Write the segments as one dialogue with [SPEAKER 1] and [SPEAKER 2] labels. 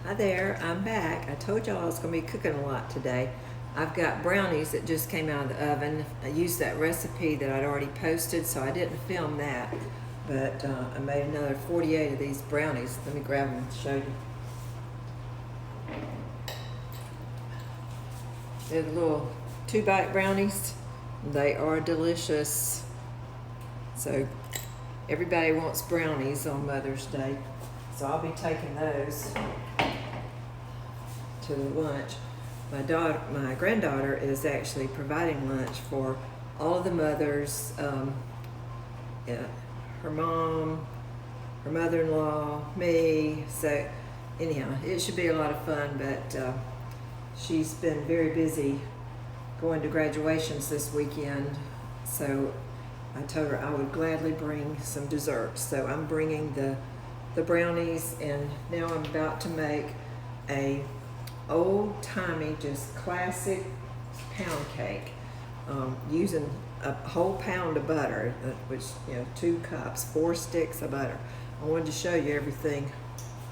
[SPEAKER 1] Hi there, I'm back. I told y'all I was going to be cooking a lot today. I've got brownies that just came out of the oven. I used that recipe that I'd already posted, so I didn't film that. But I made another 48 of these brownies. Let me grab them and show you. They're the little 2-bite brownies. They are delicious. So everybody wants brownies on Mother's Day. So I'll be taking those to the lunch. My granddaughter is actually providing lunch for all of the mothers, her mom, her mother-in-law, me. So anyhow, it should be a lot of fun, but she's been very busy going to graduations this weekend. So I told her I would gladly bring some desserts. So I'm bringing the brownies, and now I'm about to make a old-timey, just classic pound cake, using a whole pound of butter, which, 2 cups, 4 sticks of butter. I wanted to show you everything.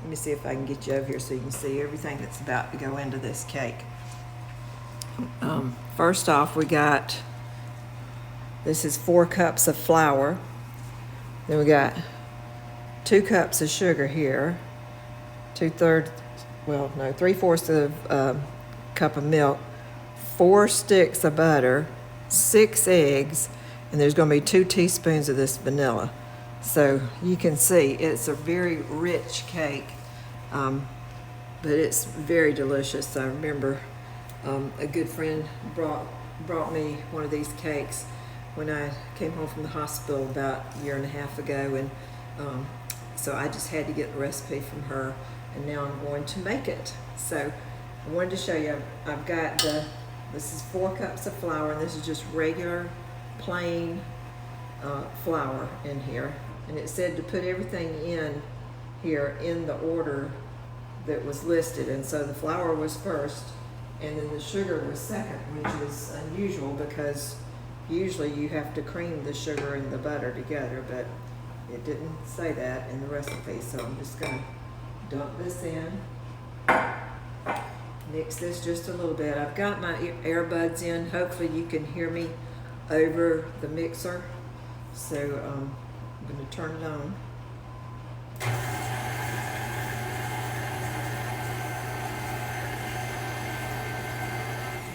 [SPEAKER 1] Let me see if I can get you over here so you can see everything that's about to go into this cake. First off, this is 4 cups of flour. Then we got 2 cups of sugar here, 3/4 of a cup of milk, 4 sticks of butter, 6 eggs, and there's going to be 2 teaspoons of this vanilla. So you can see it's a very rich cake, but it's very delicious. I remember a good friend brought me one of these cakes when I came home from the hospital about a year and a half ago, and so I just had to get the recipe from her, and now I'm going to make it. So I wanted to show you, I've got this is 4 cups of flour, and this is just regular plain flour in here. And it said to put everything in here in the order that was listed, and so the flour was first, and then the sugar was second, which is unusual because usually you have to cream the sugar and the butter together, but it didn't say that in the recipe. So I'm just going to dump this in, mix this just a little bit. I've got my earbuds in. Hopefully you can hear me over the mixer. So I'm going to turn it on.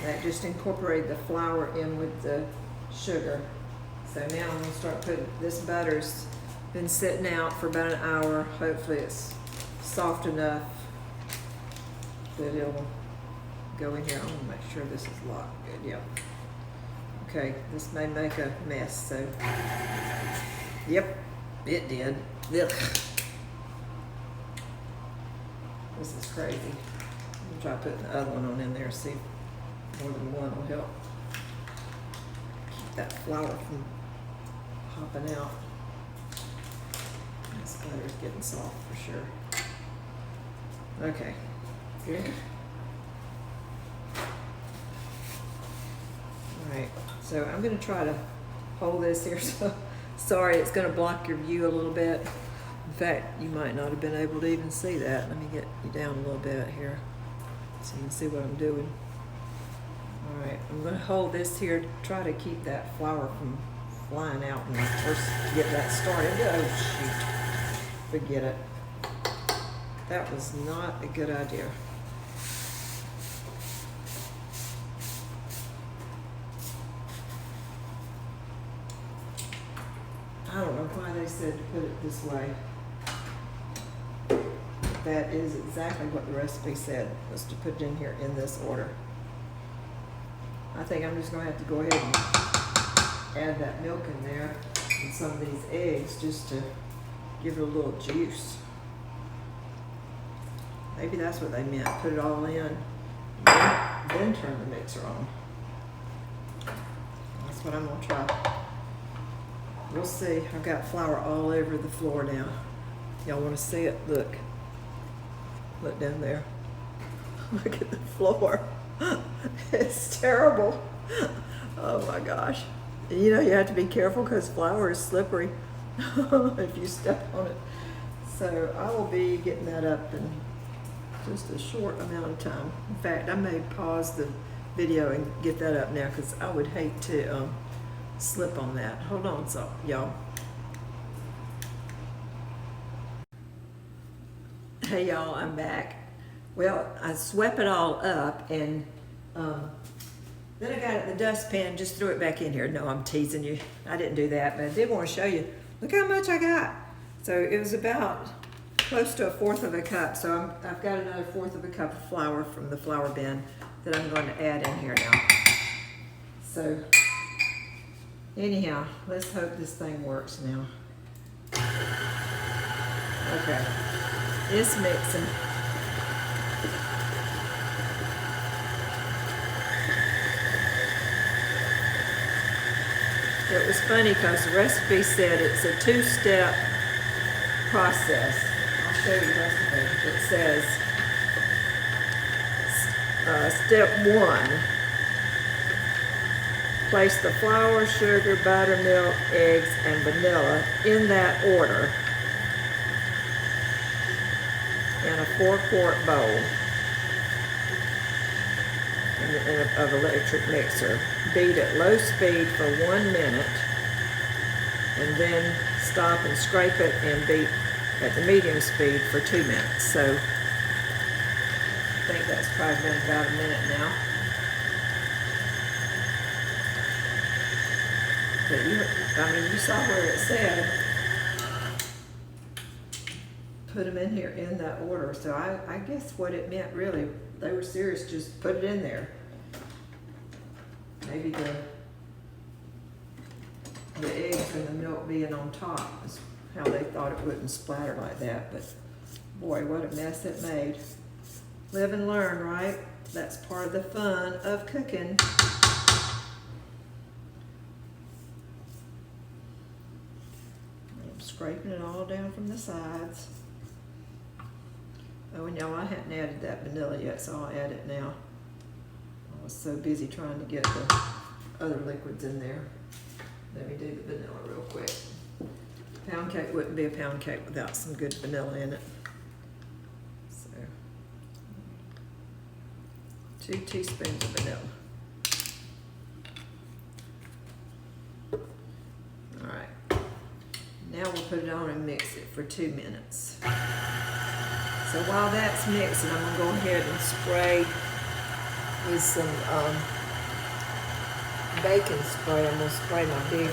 [SPEAKER 1] That just incorporated the flour in with the sugar. So now I'm going to start putting, this butter's been sitting out for about an hour. Hopefully it's soft enough that it'll go in here. I'm going to make sure this is locked good. Yep. Okay, this may make a mess, so yep, it did. Ugh. This is crazy. I'm going to try putting the other one on in there, see if more than one will help keep that flour from hopping out. This butter's getting soft for sure. Okay, good. Alright, so I'm going to try to hold this here. So sorry, it's going to block your view a little bit. In fact, you might not have been able to even see that. Let me get you down a little bit here so you can see what I'm doing. Alright, I'm going to hold this here to try to keep that flour from flying out when I first get that started. Oh shoot, forget it. That was not a good idea. I don't know why they said to put it this way. That is exactly what the recipe said, was to put it in here in this order. I think I'm just going to have to go ahead and add that milk in there and some of these eggs just to give it a little juice. Maybe that's what they meant, put it all in, then turn the mixer on. That's what I'm going to try. We'll see. I've got flour all over the floor now. Y'all want to see it? Look. Look down there. Look at the floor. It's terrible. Oh my gosh. You know, you have to be careful because flour is slippery if you step on it. So I will be getting that up and just a short amount of time. In fact, I may pause the video and get that up now because I would hate to slip on that. Hold on, so y'all. Hey y'all, I'm back. Well, I swept it all up and then I got it in the dustpan, just threw it back in here. No, I'm teasing you. I didn't do that, but I did want to show you. Look how much I got. So it was about close to 1/4 of a cup. So I've got another 1/4 of a cup of flour from the flour bin that I'm going to add in here now. So anyhow, let's hope this thing works now. Okay, it's mixing. It was funny because the recipe said it's a 2-step process. I'll show you the recipe. It says step 1, place the flour, sugar, buttermilk, eggs, and vanilla in that order in a 4-quart bowl of electric mixer. Beat at low speed for 1 minute and then stop and scrape it and beat at the medium speed for 2 minutes. So I think that's probably been about a minute now. But you saw where it said put them in here in that order. So I guess what it meant really, they were serious, just put it in there. Maybe the eggs and the milk being on top is how they thought it wouldn't splatter like that. But boy, what a mess it made. Live and learn, right? That's part of the fun of cooking. I'm scraping it all down from the sides. Oh, and y'all, I hadn't added that vanilla yet, so I'll add it now. I was so busy trying to get the other liquids in there. Let me do the vanilla real quick. Pound cake wouldn't be a pound cake without some good vanilla in it. So, 2 teaspoons of vanilla. All right. Now we'll put it on and mix it for 2 minutes. So while that's mixing, I'm gonna go ahead and spray with some baking spray. I'm gonna spray my big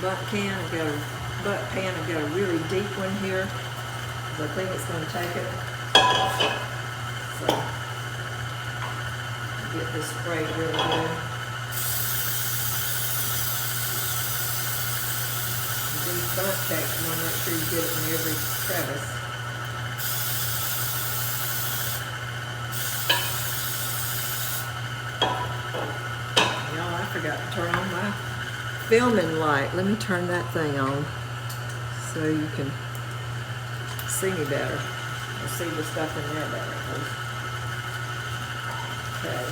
[SPEAKER 1] butt pan. I've got a really deep one here. So I think it's gonna take it. So get this sprayed really good. These bundt cakes, you wanna make sure you get it in every crevice. I forgot to turn on my filming light. Let me turn that thing on so you can see me better. I'll see the stuff in there better. Okay.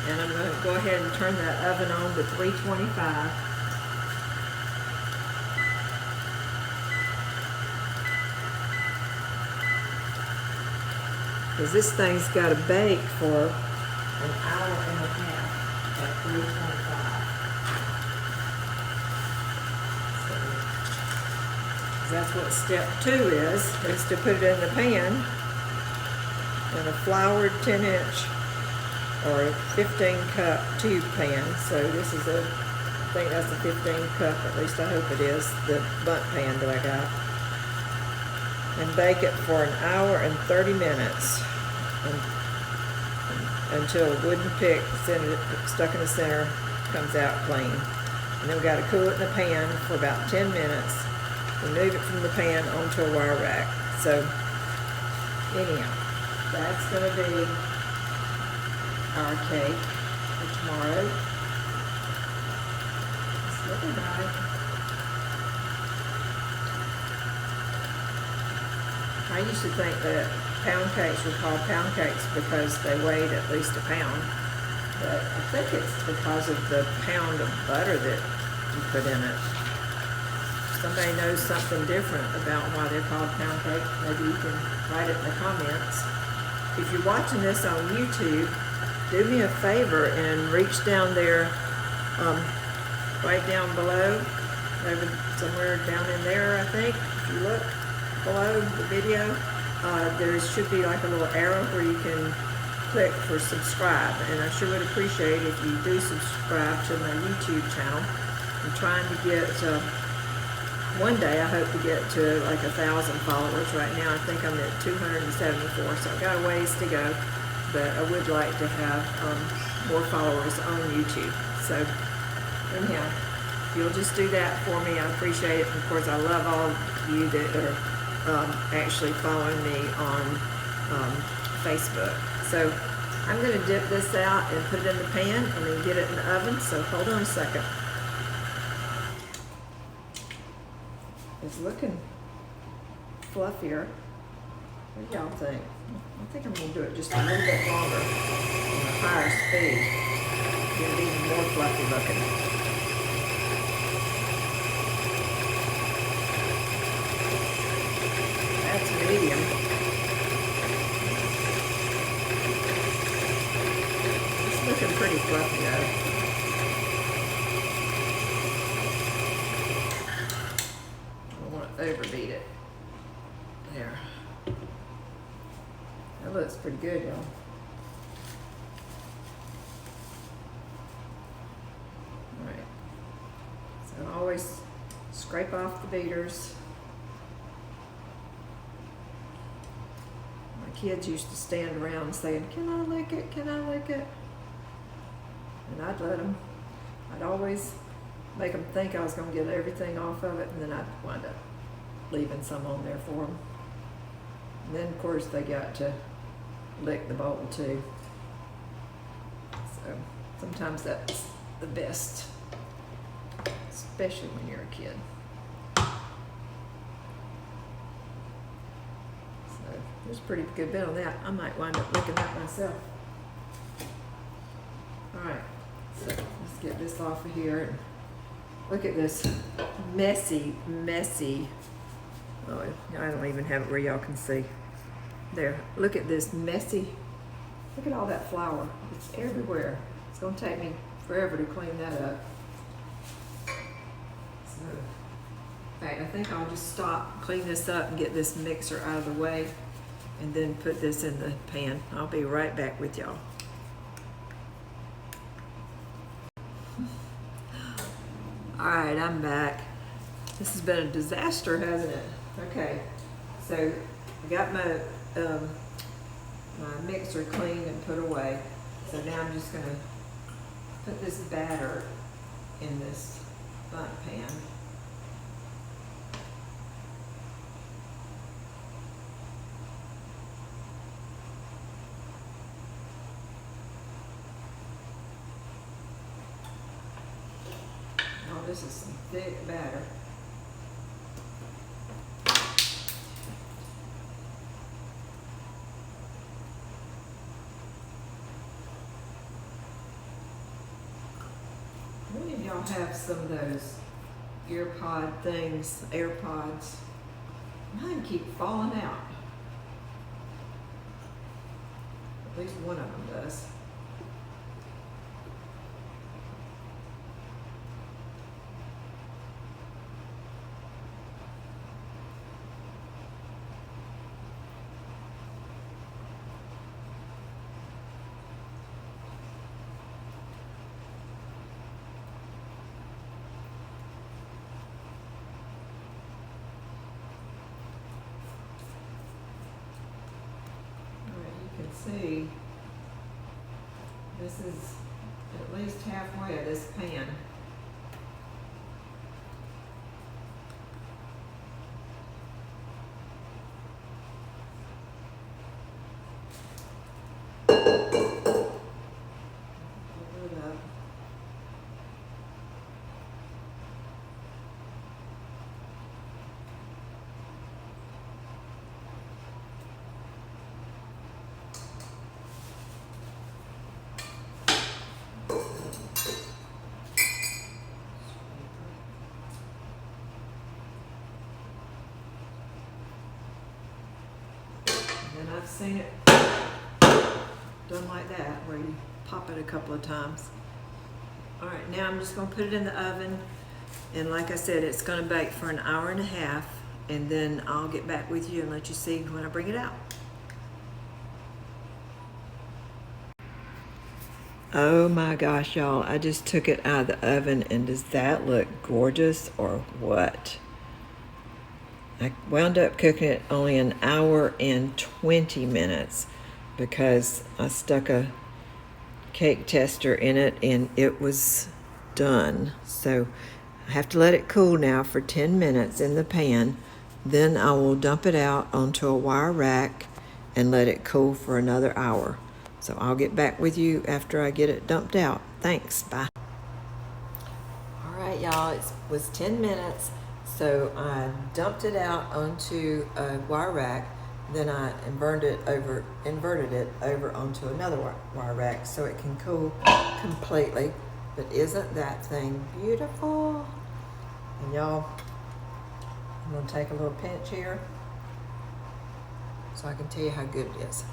[SPEAKER 1] And I'm going to go ahead and turn that oven on to 325. Because this thing's got to bake for an hour and a half at 325. So that's what step 2 is to put it in the pan in a floured 10-inch or 15-cup tube pan. So this is I think that's a 15-cup, at least I hope it is, the bundt pan that I got. And bake it for an hour and 30 minutes. Until a wooden pick stuck in the center comes out clean. And then we got to cool it in the pan for about 10 minutes. Remove it from the pan onto a wire rack. So anyhow, that's going to be our cake for tomorrow. It's looking right. I used to think that pound cakes were called pound cakes because they weighed at least a pound. But I think it's because of the pound of butter that you put in it. somebody knows something different about why they're called pound cake, maybe you can write it in the comments. If you're watching this on YouTube, do me a favor and reach down there, right down below, over somewhere down in there, I think. If you look below the video, there should be like a little arrow where you can click for subscribe, and I sure would appreciate if you do subscribe to my YouTube channel. I'm trying to get, one day I hope to get to like 1,000 followers. Right now I think I'm at 274, so I've got a ways to go, but I would like to have more followers on YouTube. So anyhow, if you'll just do that for me, I appreciate it. And of course, I love all of you that are actually following me on Facebook. So I'm going to dip this out and put it in the pan and then get it in the oven. So hold on a second. It's looking fluffier. What do y'all think? I think I'm going to do it just a little bit longer on a higher speed. Get it even more fluffy looking. That's medium. It's looking pretty fluffy though. Overbeat it. There. That looks pretty good, y'all. Alright. So always scrape off the beaters. My kids used to stand around saying, "Can I lick it? Can I lick it?" And I'd let them. I'd always make them think I was going to get everything off of it, and then I'd wind up leaving some on there for them. And then of course they got to lick the bowl too. So sometimes that's the best, especially when you're a kid. So there's a pretty good bit on that. I might wind up licking that myself. Alright, so let's get this off of here. Look at this messy, oh, I don't even have it where y'all can see. There, look at this messy, look at all that flour. It's everywhere. It's gonna take me forever to clean that up. So, in fact, I think I'll just stop, clean this up and get this mixer out of the way and then put this in the pan. I'll be right back with y'all. All right, I'm back. This has been a disaster, hasn't it? Okay, so I got my my mixer cleaned and put away. So now I'm just gonna put this batter in this bundt pan. Oh, this is some thick batter. How many of y'all have some of those ear pod things, AirPods? Mine keep falling out. At least one of them does. See, this is at least halfway of this pan. And I've seen it done like that, where you pop it a couple of times. All right, now I'm just gonna put it in the oven. And like I said, it's gonna bake for an hour and a half, and then I'll get back with you and let you see when I bring it out. Oh my gosh, y'all, I just took it out of the oven, and does that look gorgeous or what? I wound up cooking it only an hour and 20 minutes because I stuck a cake tester in it and it was done. So I have to let it cool now for 10 minutes in the pan. Then I will dump it out onto a wire rack and let it cool for another hour. So I'll get back with you after I get it dumped out. Thanks, bye. All right, y'all, it was 10 minutes. So I dumped it out onto a wire rack. Then I inverted it over onto another wire rack so it can cool completely. But isn't that thing beautiful? And y'all, I'm gonna take a little pinch here so I can tell you how good it is.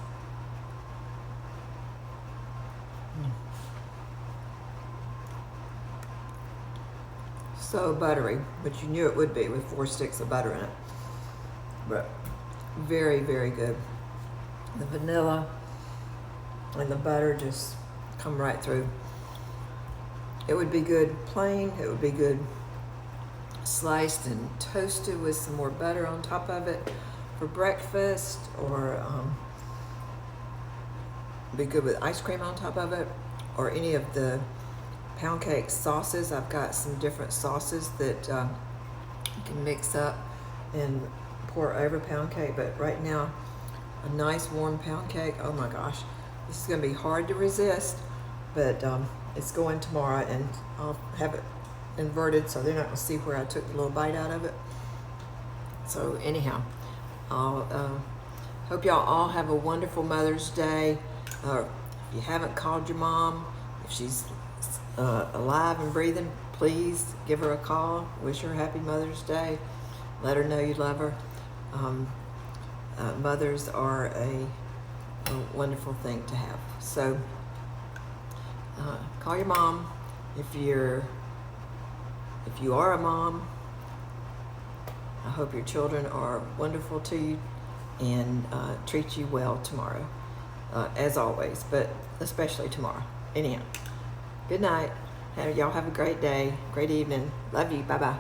[SPEAKER 1] So buttery, but you knew it would be with 4 sticks of butter in it. But very, very good. The vanilla and the butter just come right through. It would be good plain, it would be good sliced and toasted with some more butter on top of it for breakfast, or be good with ice cream on top of it, or any of the pound cake sauces. I've got some different sauces that you can mix up and pour over pound cake. But right now, a nice warm pound cake, oh my gosh, this is gonna be hard to resist, but it's going tomorrow, and I'll have it inverted so they're not gonna see where I took the little bite out of it. So anyhow, I'll hope y'all all have a wonderful Mother's Day. If you haven't called your mom, if she's alive and breathing, please give her a call. Wish her happy Mother's Day. Let her know you love her. Mothers are a wonderful thing to have. So call your mom if you are a mom. I hope your children are wonderful to you and treat you well tomorrow, as always, but especially tomorrow. Anyhow, good night. Y'all have a great day, great evening. Love you. Bye-bye.